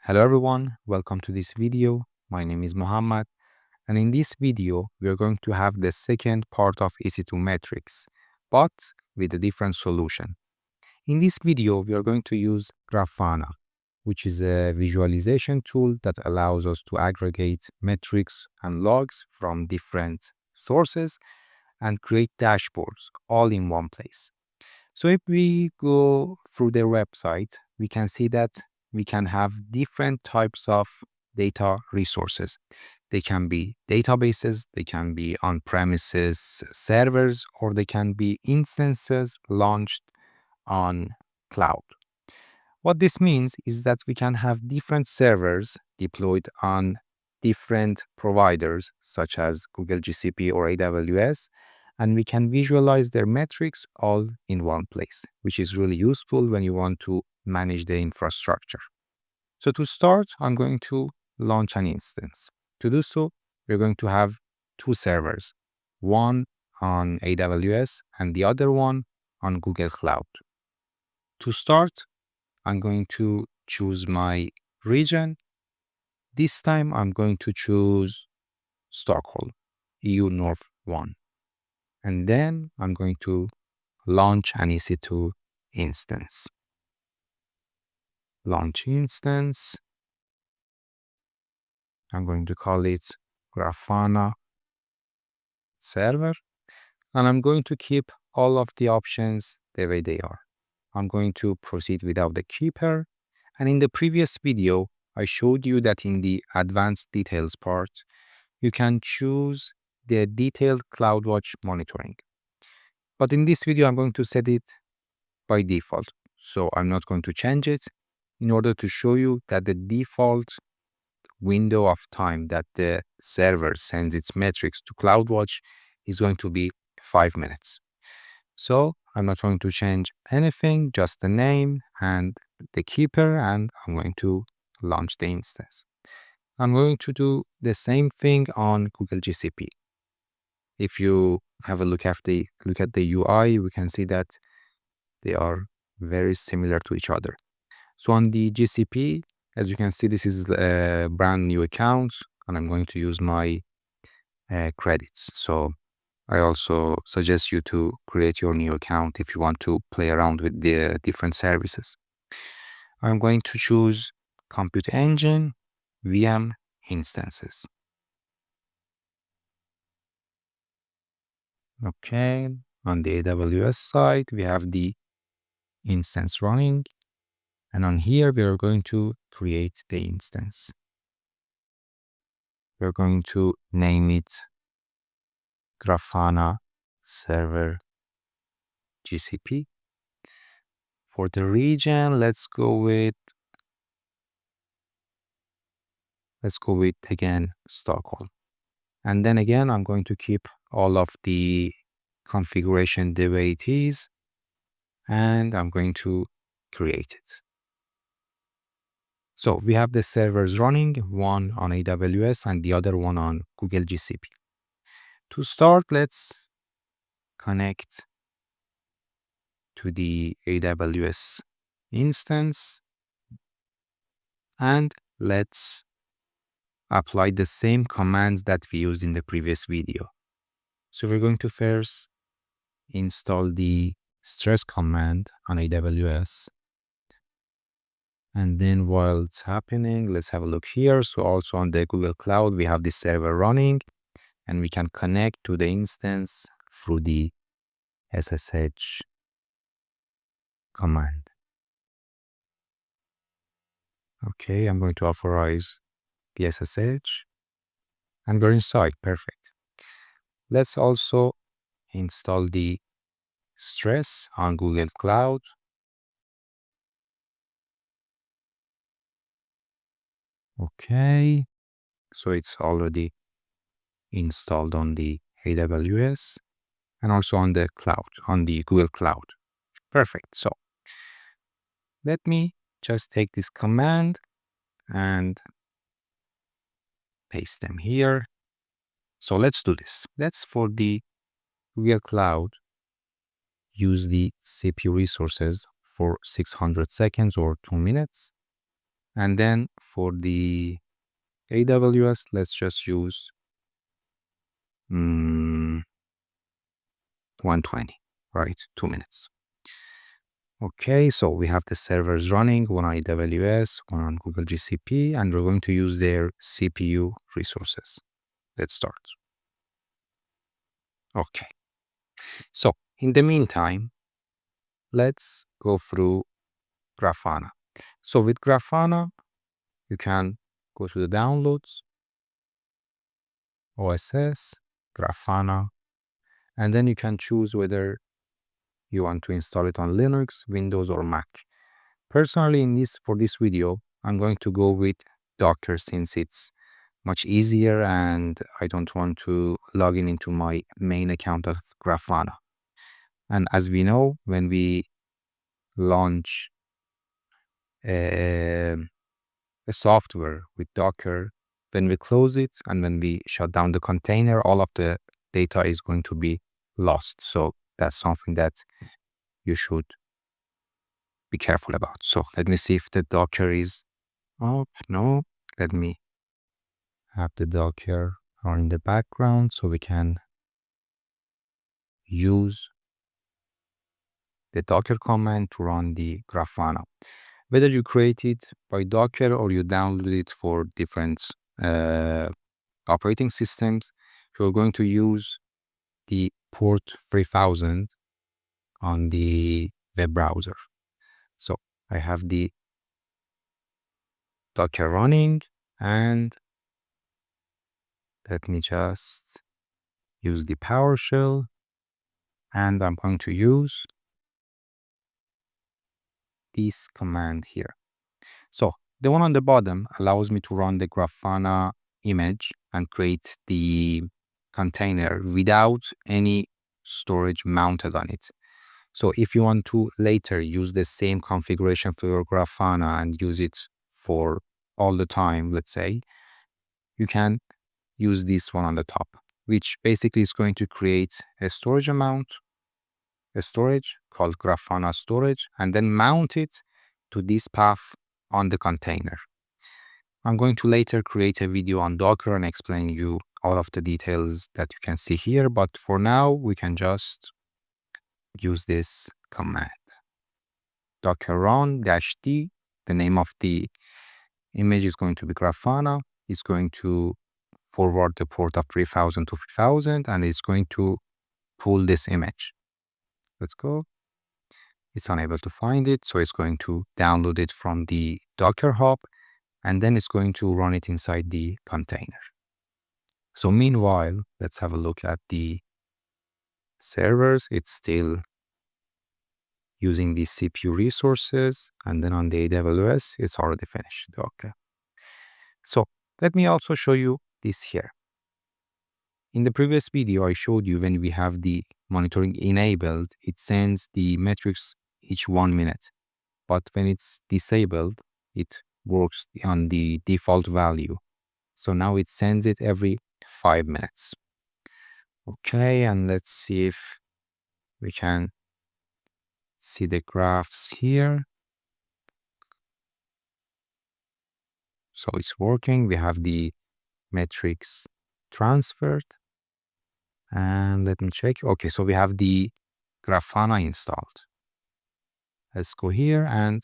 Hello everyone, welcome to this video. My name is Muhammad, and in this video we are going to have the second part of EC2 metrics, but with a different solution. In this video we are going to use Grafana, which is a visualization tool that allows us to aggregate metrics and logs from different sources and create dashboards all in one place. So if we go through their website, we can see that we can have different types of data resources. They can be databases, they can be on-premises servers, or they can be instances launched on cloud. What this means is that we can have different servers deployed on different providers, such as Google GCP or AWS, and we can visualize their metrics all in one place, which is really useful when you want to manage the infrastructure. So to start, I'm going to launch an instance. To do so, we're going to have two servers, one on AWS and the other one on Google Cloud. To start, I'm going to choose my region. This time I'm going to choose Stockholm, EU North 1. And then I'm going to launch an EC2 instance. Launch instance. I'm going to call it Grafana server. And I'm going to keep all of the options the way they are. I'm going to proceed without the keeper. And in the previous video, I showed you that in the advanced details part, you can choose the detailed CloudWatch monitoring. But in this video, I'm going to set it by default. So I'm not going to change it in order to show you that the default window of time that the server sends its metrics to CloudWatch is going to be 5 minutes. So I'm not going to change anything, just the name and the keeper, and I'm going to launch the instance. I'm going to do the same thing on Google GCP. If you have a look at the UI, we can see that they are very similar to each other. So on the GCP, as you can see, this is a brand new account, and I'm going to use my credits. So I also suggest you to create your new account if you want to play around with the different services. I'm going to choose Compute Engine, VM instances. Okay, on the AWS side, we have the instance running. And on here, we are going to create the instance. We're going to name it Grafana Server GCP. For the region, let's go with again Stockholm. And then again, I'm going to keep all of the configuration the way it is, and I'm going to create it. So we have the servers running, one on AWS and the other one on Google GCP. To start, let's connect to the AWS instance, and let's apply the same commands that we used in the previous video. So we're going to first install the stress command on AWS. And then while it's happening, let's have a look here. So also on the Google Cloud, we have this server running, and we can connect to the instance through the SSH command. Okay, I'm going to authorize the SSH, and we're inside. Perfect. Let's also install the stress on Google Cloud. Okay, so it's already installed on the AWS and also on the cloud, on the Google Cloud. Perfect. So let me just take this command and paste them here. So let's do this. Let's, for the Google Cloud, use the CPU resources for 600 seconds or 2 minutes. And then for the AWS, let's just use 120, right? 2 minutes. Okay, so we have the servers running, one on AWS, one on Google GCP, and we're going to use their CPU resources. Let's start. Okay, so in the meantime, let's go through Grafana. So with Grafana, you can go to the downloads, OSS, Grafana, and then you can choose whether you want to install it on Linux, Windows, or Mac. Personally, for this video, I'm going to go with Docker since it's much easier and I don't want to log in into my main account of Grafana. And as we know, when we launch a software with Docker, when we close it and when we shut down the container, all of the data is going to be lost. So that's something that you should be careful about. So let me see if the Docker is up. No, let me have the Docker on in the background so we can use the Docker command to run the Grafana. Whether you create it by Docker or you download it for different operating systems, you're going to use the port 3000 on the web browser. So I have the Docker running, and let me just use the PowerShell, and I'm going to use this command here. So the one on the bottom allows me to run the Grafana image and create the container without any storage mounted on it. So if you want to later use the same configuration for your Grafana and use it for all the time, let's say, you can use this one on the top, which basically is going to create a storage amount, a storage called Grafana storage, and then mount it to this path on the container. I'm going to later create a video on Docker and explain you all of the details that you can see here, but for now, we can just use this command. Docker run -d, the name of the image is going to be Grafana. It's going to forward the port of 3000 to 3000, and it's going to pull this image. Let's go. It's unable to find it, so it's going to download it from the Docker Hub, and then it's going to run it inside the container. So meanwhile, let's have a look at the servers. It's still using the CPU resources, and then on the AWS, it's already finished. Okay. So let me also show you this here. In the previous video, I showed you when we have the monitoring enabled, it sends the metrics each 1 minute. But when it's disabled, it works on the default value. So now it sends it every 5 minutes. Okay, and let's see if we can see the graphs here. So it's working. We have the metrics transferred. And let me check. Okay, so we have the Grafana installed. Let's go here and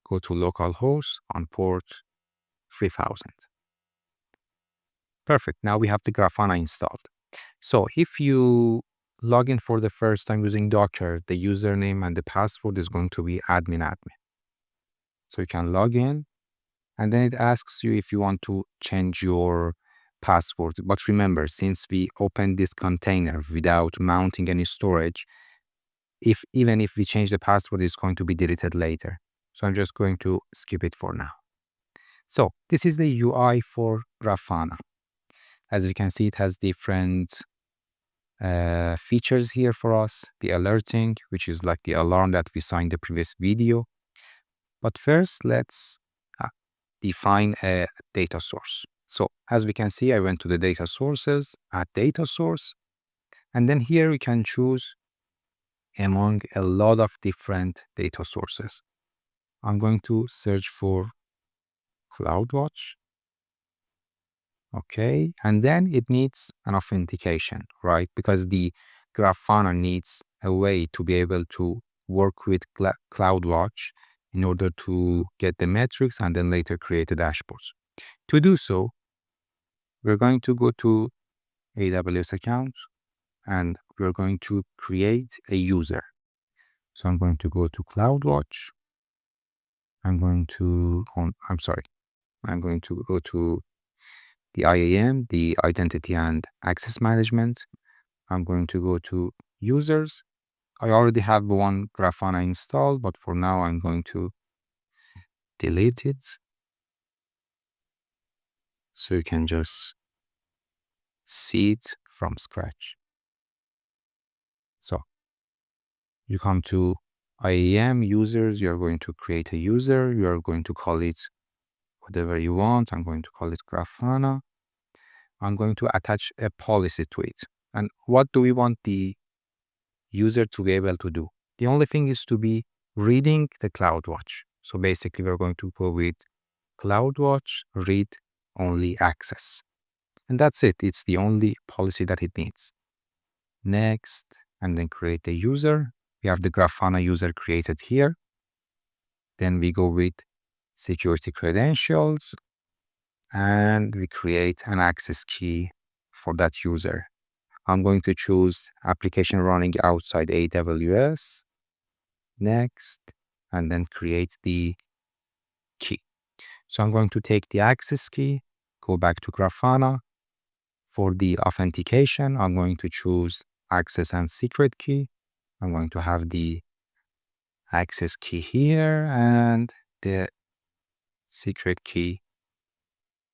go to localhost on port 3000. Perfect. Now we have the Grafana installed. So if you log in for the first time using Docker, the username and the password is going to be admin. So you can log in, and then it asks you if you want to change your password. But remember, since we opened this container without mounting any storage, even if we change the password, it's going to be deleted later. So I'm just going to skip it for now. So this is the UI for Grafana. As we can see, it has different features here for us. The alerting, which is like the alarm that we saw in the previous video. But first, let's define a data source. So as we can see, I went to the data sources, add data source, and then here we can choose among a lot of different data sources. I'm going to search for CloudWatch. Okay, and then it needs an authentication, right? Because the Grafana needs a way to be able to work with CloudWatch in order to get the metrics and then later create the dashboards. To do so, we're going to go to AWS account and we're going to create a user. So I'm going to go to CloudWatch. I'm going to go to the IAM, the Identity and Access Management. I'm going to go to Users. I already have one Grafana installed, but for now I'm going to delete it. So you can just see it from scratch. So you come to IAM users, you're going to create a user, you're going to call it whatever you want. I'm going to call it Grafana. I'm going to attach a policy to it. And what do we want the user to be able to do? The only thing is to be reading the CloudWatch. So basically we're going to go with CloudWatch read only access. And that's it. It's the only policy that it needs. Next, and then create a user. We have the Grafana user created here. Then we go with security credentials and we create an access key for that user. I'm going to choose application running outside AWS. Next, and then create the key. So I'm going to take the access key, go back to Grafana. For the authentication, I'm going to choose access and secret key. I'm going to have the access key here and the secret key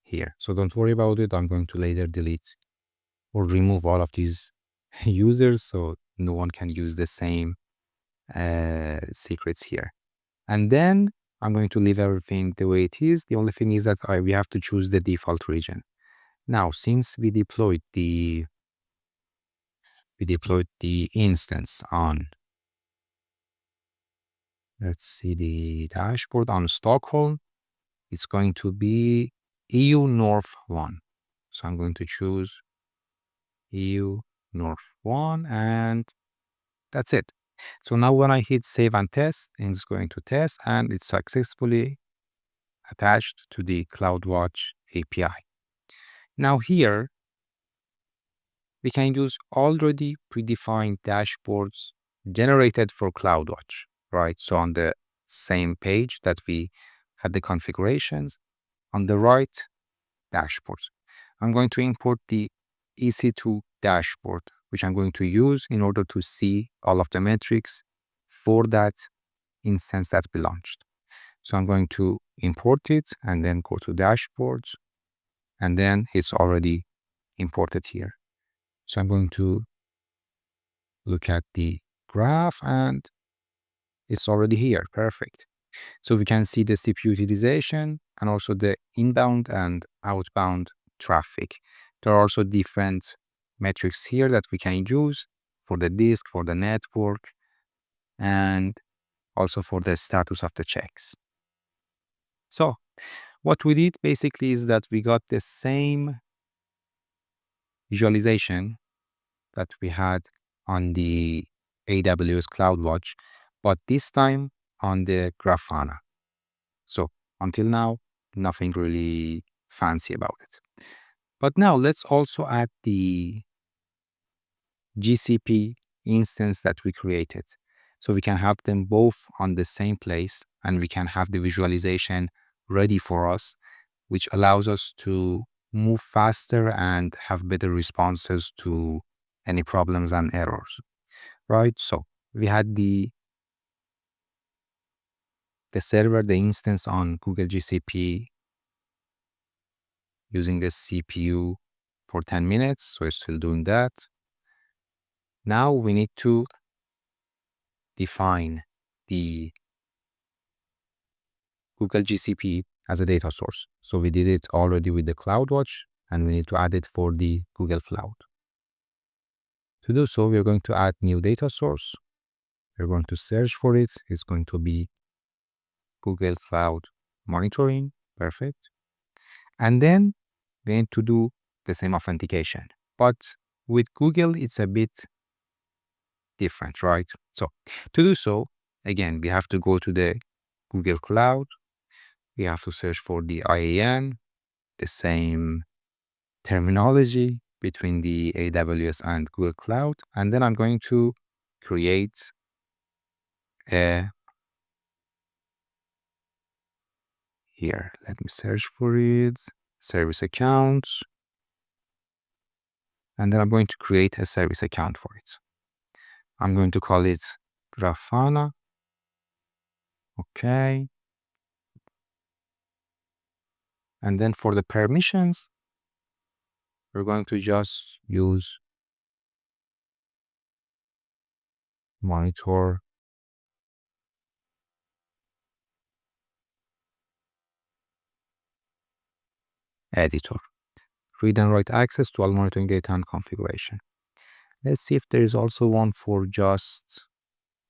here. So don't worry about it. I'm going to later delete or remove all of these users so no one can use the same secrets here. And then I'm going to leave everything the way it is. The only thing is that we have to choose the default region. Now, since we deployed the instance on, let's see, the dashboard on Stockholm, it's going to be EU North 1. So I'm going to choose EU North 1 and that's it. So now when I hit save and test, it's going to test and it's successfully attached to the CloudWatch API. Now here, we can use already predefined dashboards generated for CloudWatch, right? So on the same page that we had the configurations, on the right, dashboards. I'm going to import the EC2 dashboard, which I'm going to use in order to see all of the metrics for that instance that we launched. So I'm going to import it and then go to dashboards, and then it's already imported here. So I'm going to look at the graph and it's already here. Perfect. So we can see the CPU utilization and also the inbound and outbound traffic. There are also different metrics here that we can use for the disk, for the network, and also for the status of the checks. So what we did basically is that we got the same visualization that we had on the AWS CloudWatch, but this time on the Grafana. So until now, nothing really fancy about it. But now let's also add the GCP instance that we created. So we can have them both on the same place and we can have the visualization ready for us, which allows us to move faster and have better responses to any problems and errors, right? So we had the server, the instance on Google GCP using the CPU for 10 minutes. So it's still doing that. Now we need to define the Google GCP as a data source. So we did it already with the CloudWatch and we need to add it for the Google Cloud. To do so, we're going to add new data source. We're going to search for it. It's going to be Google Cloud Monitoring. Perfect. And then we need to do the same authentication. But with Google, it's a bit different, right? So to do so, again, we have to go to the Google Cloud. We have to search for the IAM, the same terminology between the AWS and Google Cloud. And then I'm going to create a, here, let me search for it, service account. And then I'm going to create a service account for it. I'm going to call it Grafana. Okay. And then for the permissions, we're going to just use monitor editor. Read and write access to all monitoring data and configuration. Let's see if there is also one for just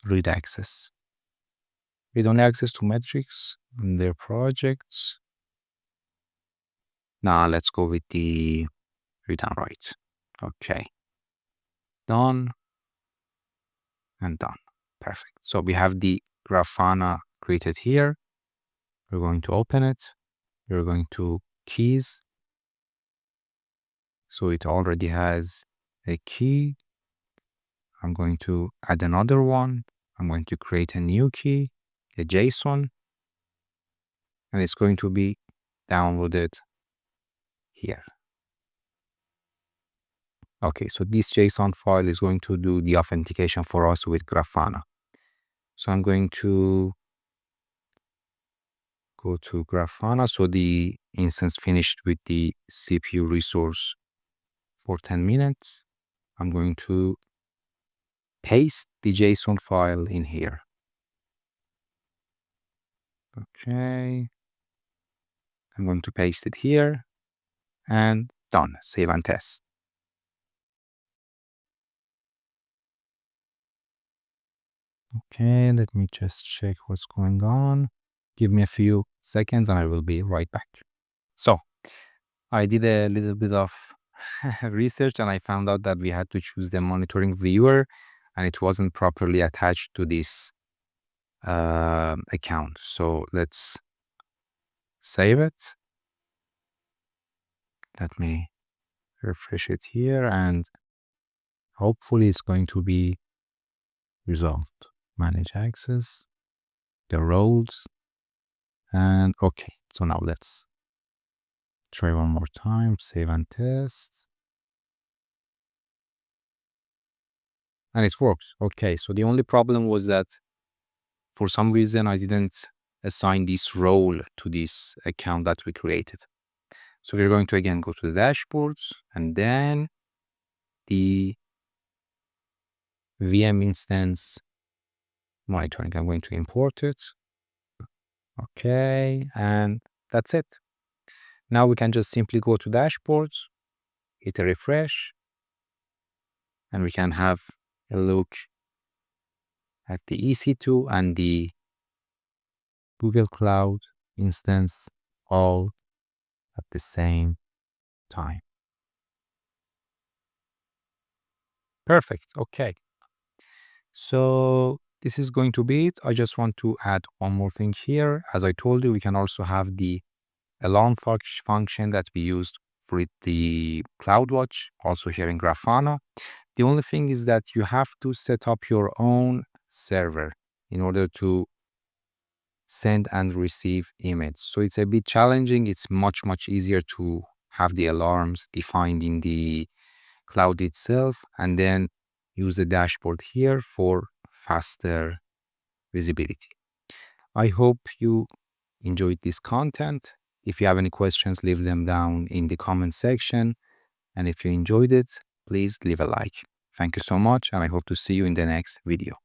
read access. Read only access to metrics and their projects. Now let's go with the read and write. Okay. Done and done. Perfect. So we have the Grafana created here. We're going to open it. We're going to keys. So it already has a key. I'm going to add another one. I'm going to create a new key, a JSON, and it's going to be downloaded here. Okay, so this JSON file is going to do the authentication for us with Grafana. So I'm going to go to Grafana. So the instance finished with the CPU resource for 10 minutes. I'm going to paste the JSON file in here. Okay. I'm going to paste it here and done. Save and test. Okay, let me just check what's going on. Give me a few seconds and I will be right back. So I did a little bit of research and I found out that we had to choose the monitoring viewer and it wasn't properly attached to this account. So let's save it. Let me refresh it here and hopefully it's going to be resolved. Manage access, the roles, and okay. So now let's try one more time, save and test. And it works. Okay, so the only problem was that for some reason I didn't assign this role to this account that we created. So we're going to again go to the dashboards and then the VM instance monitoring. I'm going to import it. Okay, and that's it. Now we can just simply go to dashboards, hit a refresh, and we can have a look at the EC2 and the Google Cloud instance all at the same time. Perfect. Okay. So this is going to be it. I just want to add one more thing here. As I told you, we can also have the alarm function that we used for the CloudWatch, also here in Grafana. The only thing is that you have to set up your own server in order to send and receive emails. So it's a bit challenging. It's much easier to have the alarms defined in the cloud itself and then use the dashboard here for faster visibility. I hope you enjoyed this content. If you have any questions, leave them down in the comment section. And if you enjoyed it, please leave a like. Thank you so much, and I hope to see you in the next video.